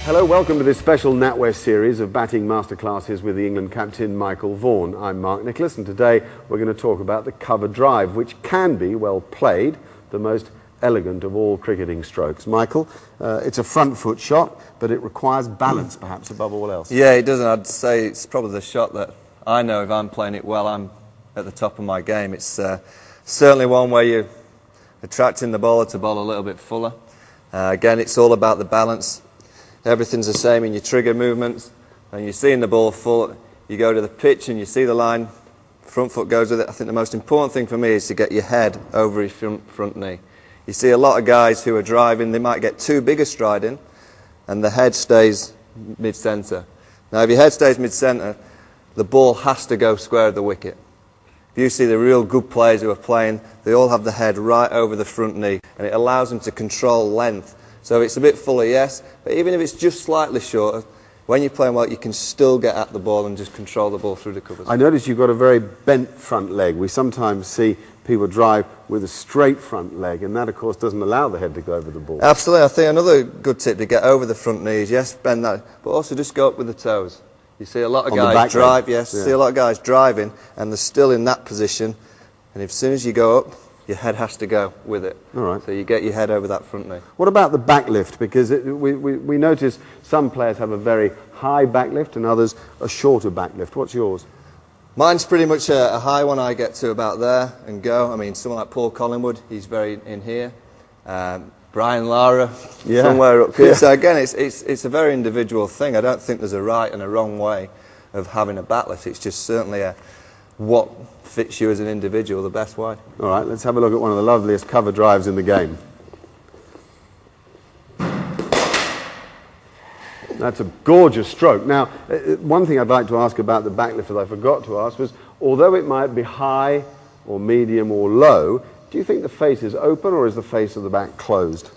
Hello, welcome to this special NatWest series of batting masterclasses with the England captain Michael Vaughan. I'm Mark Nicholas, and today we're going to talk about the cover drive, which can be, well played, the most elegant of all cricketing strokes. Michael, it's a front foot shot, but it requires balance perhaps above all else. Yeah, it doesn't. I'd say it's probably the shot that I know if I'm playing it well, I'm at the top of my game. It's certainly one where you're attracting the bowler to bowl a little bit fuller. Again, it's all about the balance. Everything's the same in your trigger movements, and you're seeing the ball full. You go to the pitch and you see the line, front foot goes with it. I think the most important thing for me is to get your head over your front knee. You see a lot of guys who are driving, they might get too big a stride in, and the head stays mid-centre. Now, if your head stays mid-centre, the ball has to go square of the wicket. If you see the real good players who are playing, they all have the head right over the front knee, and it allows them to control length. So it's a bit fuller, yes, but even if it's just slightly shorter, when you're playing well, you can still get at the ball and just control the ball through the covers. I notice you've got a very bent front leg. We sometimes see people drive with a straight front leg, and that, of course, doesn't allow the head to go over the ball. Absolutely. I think another good tip to get over the front knee is, yes, bend that, but also just go up with the toes. You see a lot of guys drive, yes, see a lot of guys driving, and they're still in that position, and as soon as you go up, your head has to go with it. All right. So you get your head over that front knee. What about the back lift? Because we notice some players have a very high back lift and others a shorter back lift. What's yours? Mine's pretty much a high one. I get to about there and go. I mean, someone like Paul Collingwood, he's very in here. Brian Lara, somewhere up here. Yeah. So again, it's a very individual thing. I don't think there's a right and a wrong way of having a back lift. It's just certainly what fits you as an individual the best way. All right, let's have a look at one of the loveliest cover drives in the game. That's a gorgeous stroke. Now, one thing I'd like to ask about the back lift that I forgot to ask was, although it might be high or medium or low, do you think the face is open or is the face of the back closed?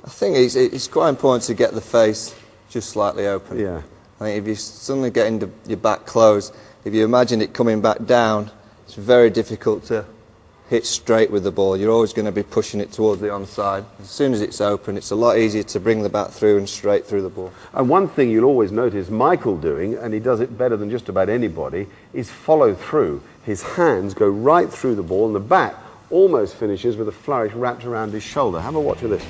I think it's quite important to get the face just slightly open. Yeah. I think if you suddenly get into your back closed, if you imagine it coming back down, it's very difficult to hit straight with the ball. You're always going to be pushing it towards the onside. As soon as it's open, it's a lot easier to bring the bat through and straight through the ball. And one thing you'll always notice Michael doing, and he does it better than just about anybody, is follow through. His hands go right through the ball, and the bat almost finishes with a flourish wrapped around his shoulder. Have a watch of this.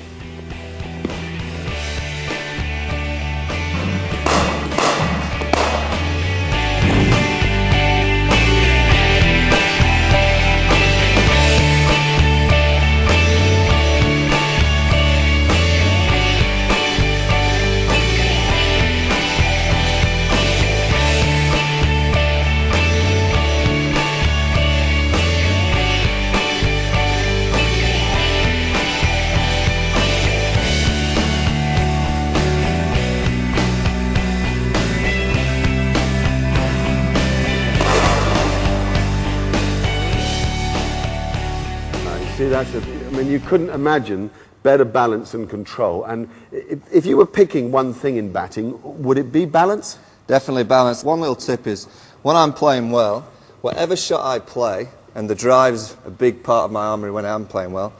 See, I mean, you couldn't imagine better balance and control. And if you were picking one thing in batting, would it be balance? Definitely balance. One little tip is, when I'm playing well, whatever shot I play, and the drive's a big part of my armoury when I'm playing well,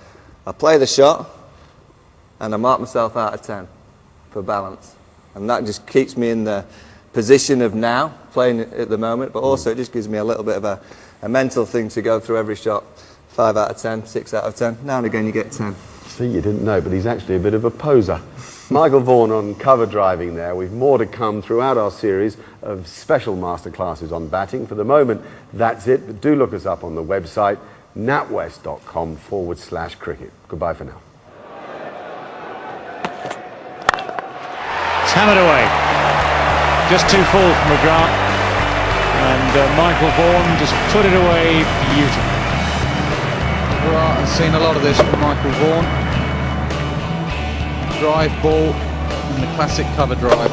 I play the shot, and I mark myself out of 10 for balance. And that just keeps me in the position of now, playing at the moment, but also it just gives me a little bit of a mental thing to go through every shot. 5 out of 10, 6 out of 10. Now and again you get 10. See, you didn't know, but he's actually a bit of a poser. Michael Vaughan on cover driving there. We've more to come throughout our series of special masterclasses on batting. For the moment, that's it. But do look us up on the website, natwest.com/cricket. Goodbye for now. It's hammered away. Just too full from McGrath. And Michael Vaughan just put it away beautifully. Right, I've seen a lot of this from Michael Vaughan. Drive ball and the classic cover drive.